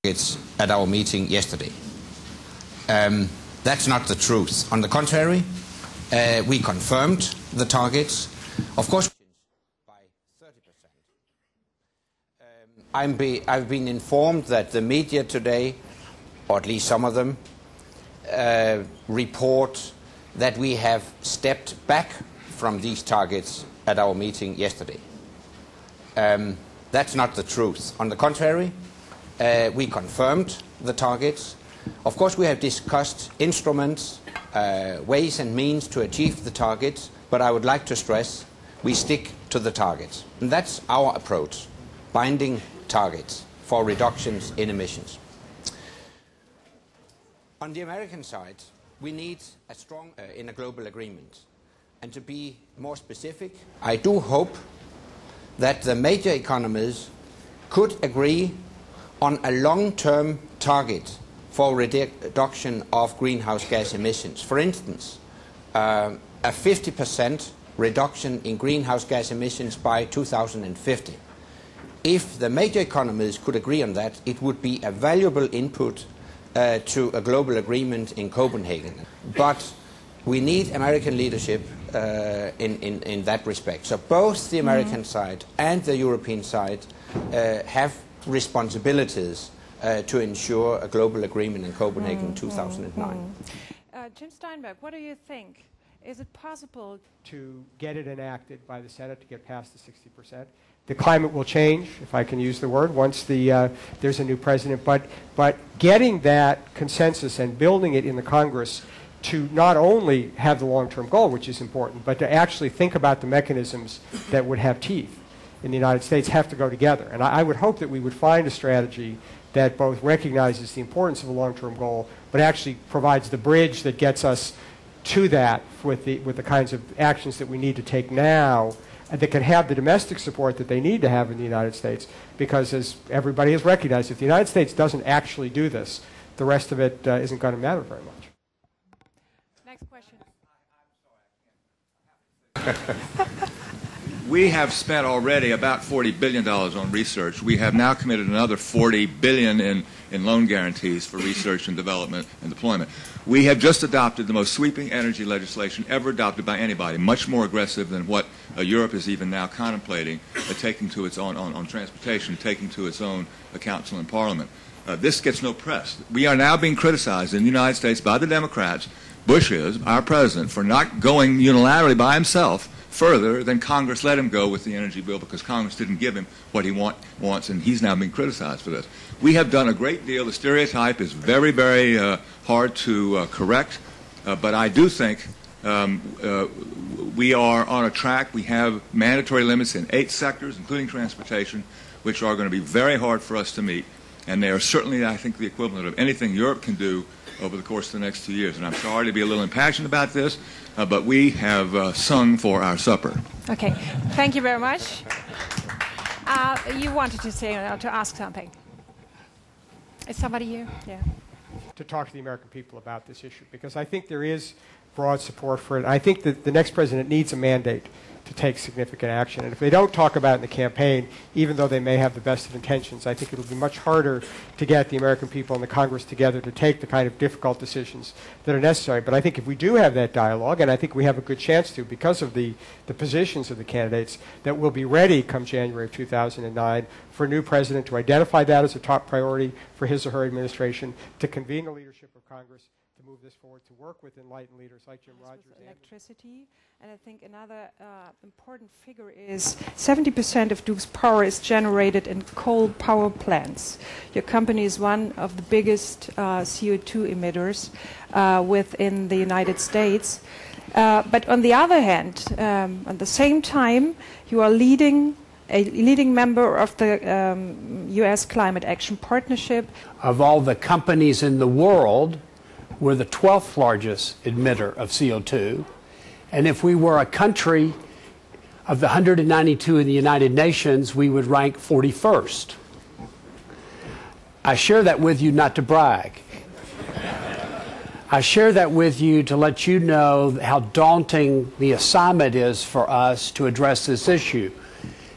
It's at our meeting yesterday. That's not the truth. On the contrary, we confirmed the targets. Of course, by 30%. I've been informed that the media today, or at least some of them, report that we have stepped back from these targets at our meeting yesterday. That's not the truth. On the contrary, we confirmed the targets. Of course, we have discussed instruments, ways and means to achieve the targets, but I would like to stress we stick to the targets. And that's our approach, binding targets for reductions in emissions. On the American side, we need a strong in a global agreement. And to be more specific, I do hope that the major economies could agree on a long-term target for reduction of greenhouse gas emissions. For instance, a 50% reduction in greenhouse gas emissions by 2050. If the major economies could agree on that, it would be a valuable input to a global agreement in Copenhagen. But we need American leadership in that respect. So both the American side and the European side have responsibilities to ensure a global agreement in Copenhagen in 2009. Jim Steinberg, what do you think? Is it possible to get it enacted by the Senate to get past the 60%? The climate will change, if I can use the word, once there's a new president. But getting that consensus and building it in the Congress to not only have the long-term goal, which is important, but to actually think about the mechanisms that would have teeth in the United States have to go together. And I would hope that we would find a strategy that both recognizes the importance of a long-term goal, but actually provides the bridge that gets us to that with the kinds of actions that we need to take now, and that can have the domestic support that they need to have in the United States. Because as everybody has recognized, if the United States doesn't actually do this, the rest of it isn't going to matter very much. Next question. We have spent already about $40 billion on research. We have now committed another $40 billion in loan guarantees for research and development and deployment. We have just adopted the most sweeping energy legislation ever adopted by anybody, much more aggressive than what Europe is even now contemplating, taking to its own on transportation, taking to its own council and parliament. This gets no press. We are now being criticized in the United States by the Democrats. Bush is, our president, for not going unilaterally by himself further than Congress let him go with the energy bill, because Congress didn't give him what he wants, and he's now being criticized for this. We have done a great deal. The stereotype is very, very hard to correct, but I do think we are on a track. We have mandatory limits in 8 sectors, including transportation, which are going to be very hard for us to meet, and they are certainly, I think, the equivalent of anything Europe can do over the course of the next 2 years. And I'm sorry to be a little impassioned about this, but we have sung for our supper. Okay, thank you very much. You wanted to say, to ask something. Is somebody here? Yeah. To talk to the American people about this issue, because I think there is broad support for it. I think that the next president needs a mandate to take significant action. And if they don't talk about it in the campaign, even though they may have the best of intentions, I think it'll be much harder to get the American people and the Congress together to take the kind of difficult decisions that are necessary. But I think if we do have that dialogue, and I think we have a good chance to because of the positions of the candidates, that we'll be ready come January of 2009 for a new president to identify that as a top priority for his or her administration, to convene the leadership of Congress, to move this forward, to work with enlightened leaders like Jim Rogers. Electricity, and I think another important figure is 70% of Duke's power is generated in coal power plants. Your company is one of the biggest CO2 emitters within the United States. But on the other hand, at the same time, you are a leading member of the U.S. Climate Action Partnership. Of all the companies in the world, we're the 12th largest emitter of CO2. And if we were a country of the 192 in the United Nations, we would rank 41st. I share that with you not to brag. I share that with you to let you know how daunting the assignment is for us to address this issue.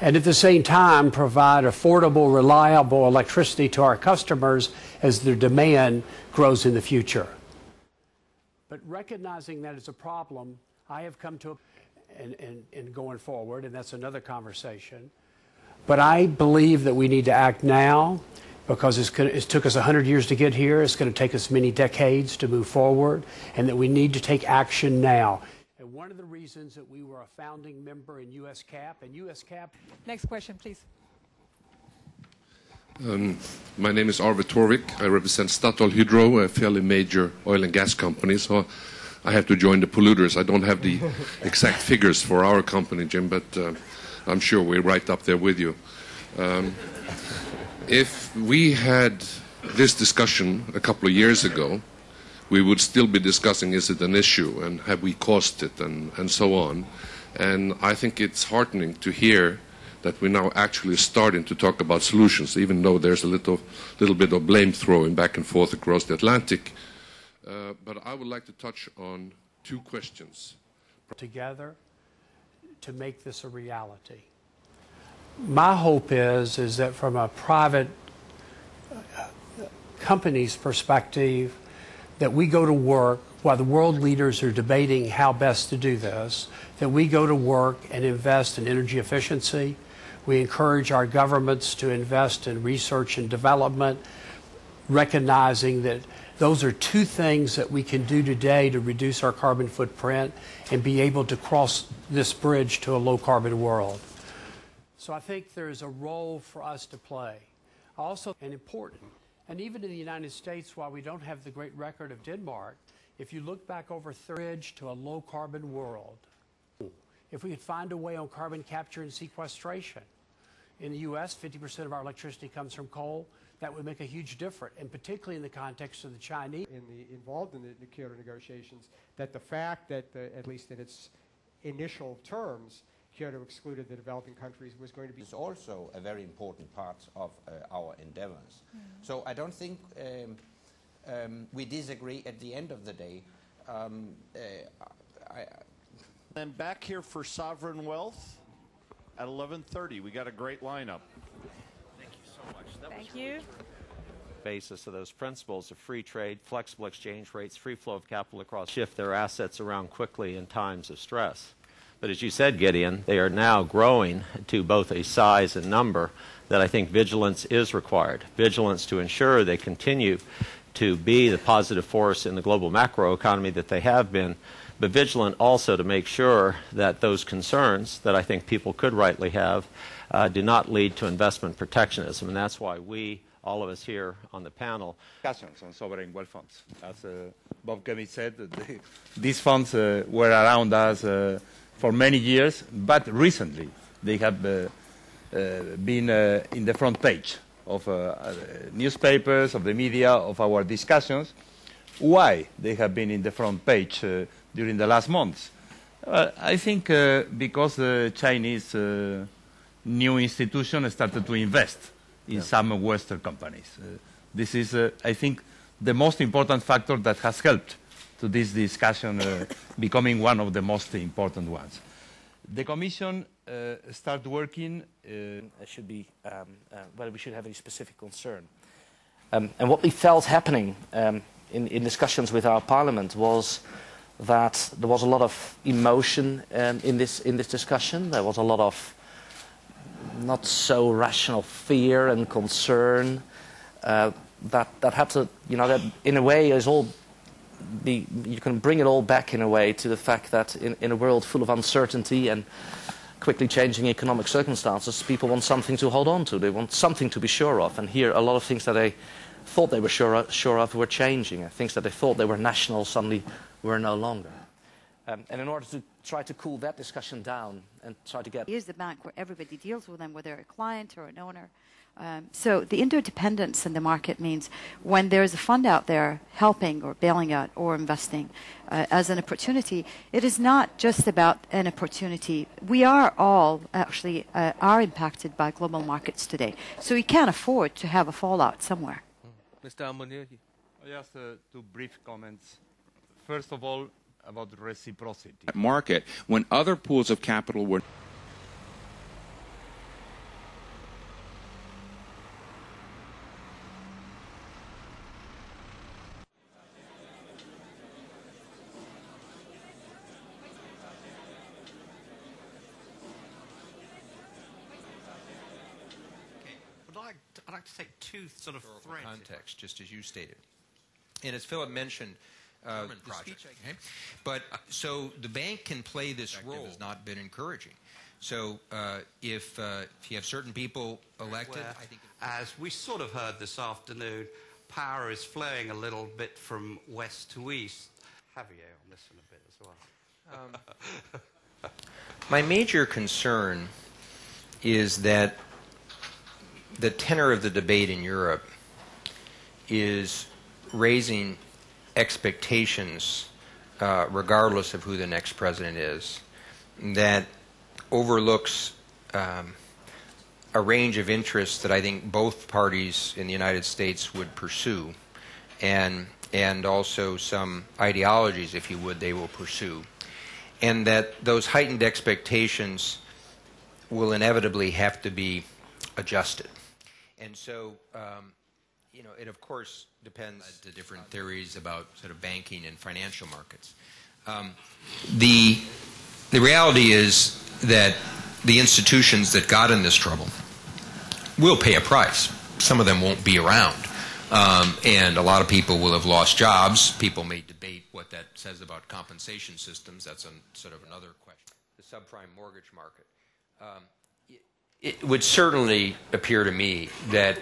and at the same time provide affordable, reliable electricity to our customers as their demand grows in the future. But recognizing that as a problem, I have come to, and going forward, and that's another conversation. But I believe that we need to act now because it took us 100 years to get here. It's going to take us many decades to move forward, and that we need to take action now. And one of the reasons that we were a founding member in USCAP, and USCAP... Next question, please. My name is Arvid Torvik. I represent Statoil Hydro, a fairly major oil and gas company, so I have to join the polluters. I don't have the exact figures for our company, Jim, but I'm sure we're right up there with you. If we had this discussion a couple of years ago, we would still be discussing, is it an issue, and have we caused it, and so on. And I think it's heartening to hear that we're now actually starting to talk about solutions, even though there's a little bit of blame throwing back and forth across the Atlantic. But I would like to touch on two questions. Together to make this a reality. My hope is that from a private company's perspective, that we go to work while the world leaders are debating how best to do this, that we go to work and invest in energy efficiency. We encourage our governments to invest in research and development, recognizing that those are two things that we can do today to reduce our carbon footprint and be able to cross this bridge to a low-carbon world. So I think there's a role for us to play. Also, and important, and even in the United States, while we don't have the great record of Denmark, if you look back over the bridge to a low-carbon world, if we could find a way on carbon capture and sequestration. In the U.S., 50% of our electricity comes from coal. That would make a huge difference, and particularly in the context of the Chinese. Involved in the Kyoto negotiations, that the fact that, at least in its initial terms, Kyoto excluded the developing countries was going to be... It's also a very important part of our endeavors. So I don't think we disagree at the end of the day. And back here for Sovereign Wealth at 11:30. We got a great lineup. Thank you so much. Thank you. Basis of those principles of free trade, flexible exchange rates, free flow of capital across, shift their assets around quickly in times of stress. But as you said, Gideon, they are now growing to both a size and number that I think vigilance is required. Vigilance to ensure they continue to be the positive force in the global macroeconomy that they have been, but vigilant also to make sure that those concerns that I think people could rightly have do not lead to investment protectionism. And that's why we, all of us here on the panel, discussions on sovereign wealth funds. As Bob Kemi said, these funds were around us for many years, but recently they have been in the front page of newspapers, of the media, of our discussions. Why they have been in the front page during the last months? I think because the Chinese new institution started to invest in some Western companies. This is, I think, the most important factor that has helped to this discussion becoming one of the most important ones. The Commission started working... should be, whether we should have any specific concern. And what we felt happening in discussions with our Parliament was that there was a lot of emotion in this discussion. There was a lot of not so rational fear and concern that had to, that in a way is all you can bring it all back in a way to the fact that in a world full of uncertainty and quickly changing economic circumstances, people want something to hold on to. They want something to be sure of. And here, a lot of things that they thought they were sure of were changing. Things that they thought they were national suddenly were no longer. And in order to try to cool that discussion down and try to get... Here's the bank where everybody deals with them, whether they're a client or an owner. So the interdependence in the market means when there's a fund out there helping or bailing out or investing as an opportunity, it is not just about an opportunity. We are all actually are impacted by global markets today. So we can't afford to have a fallout somewhere. Mr. Ammonier. Just two brief comments. First of all, about reciprocity. Market, when other pools of capital were... I'd like to take two sort of threads. Context, just as you stated. And as Philip mentioned, the speech, okay? But so the bank can play this role has not been encouraging. So if you have certain people elected, I think as we sort of heard this afternoon, power is flowing a little bit from west to east. Javier on this one a bit as well. My major concern is that the tenor of the debate in Europe is raising expectations, regardless of who the next president is, that overlooks a range of interests that I think both parties in the United States would pursue, and also some ideologies, if you would, they will pursue, and that those heightened expectations will inevitably have to be adjusted. And so, you know, it of course depends to different theories about sort of banking and financial markets. The reality is that the institutions that got in this trouble will pay a price. Some of them won't be around. And a lot of people will have lost jobs. People may debate what that says about compensation systems. That's sort of another question. The subprime mortgage market. It would certainly appear to me that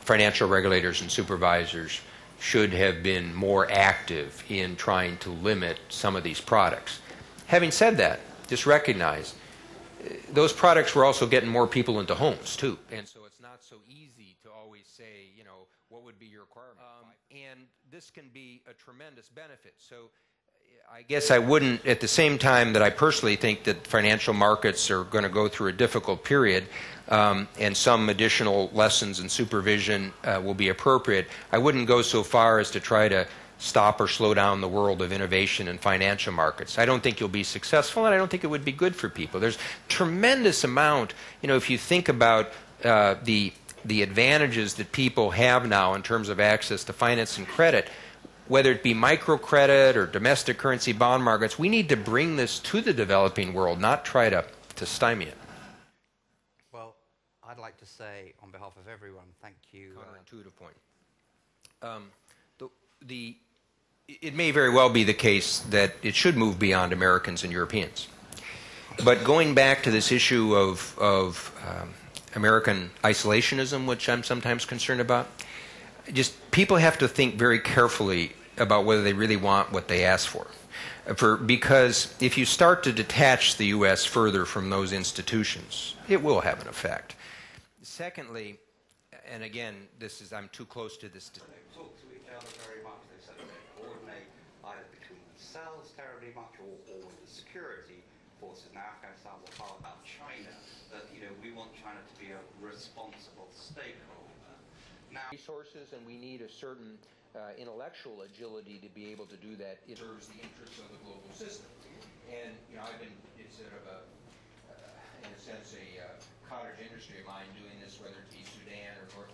financial regulators and supervisors should have been more active in trying to limit some of these products. Having said that, just recognize those products were also getting more people into homes too, and so it's not so easy to always say, you know, what would be your requirement. And this can be a tremendous benefit. So I guess I wouldn't, at the same time that I personally think that financial markets are going to go through a difficult period, and some additional lessons and supervision will be appropriate, I wouldn't go so far as to try to stop or slow down the world of innovation in financial markets. I don't think you'll be successful, and I don't think it would be good for people. There's tremendous amount, you know, if you think about the advantages that people have now in terms of access to finance and credit, whether it be microcredit or domestic currency bond markets, we need to bring this to the developing world, not try to stymie it. Well, I'd like to say, on behalf of everyone, thank you. Counterintuitive point. It may very well be the case that it should move beyond Americans and Europeans. But going back to this issue of American isolationism, which I'm sometimes concerned about, just people have to think very carefully about whether they really want what they ask for. Because if you start to detach the U.S. further from those institutions, it will have an effect. Secondly, and again, I'm too close to this. They talk to each other very much. They say they coordinate either between themselves terribly much or with the security forces. Now, Afghanistan was part about China. That, you know, we want China to be a responsible stakeholder. Now, resources, and we need a certain intellectual agility to be able to do that. It serves the interests of the global system. And, you know, I've been, it's sort of in a sense, a cottage industry of mine doing this, whether it be Sudan or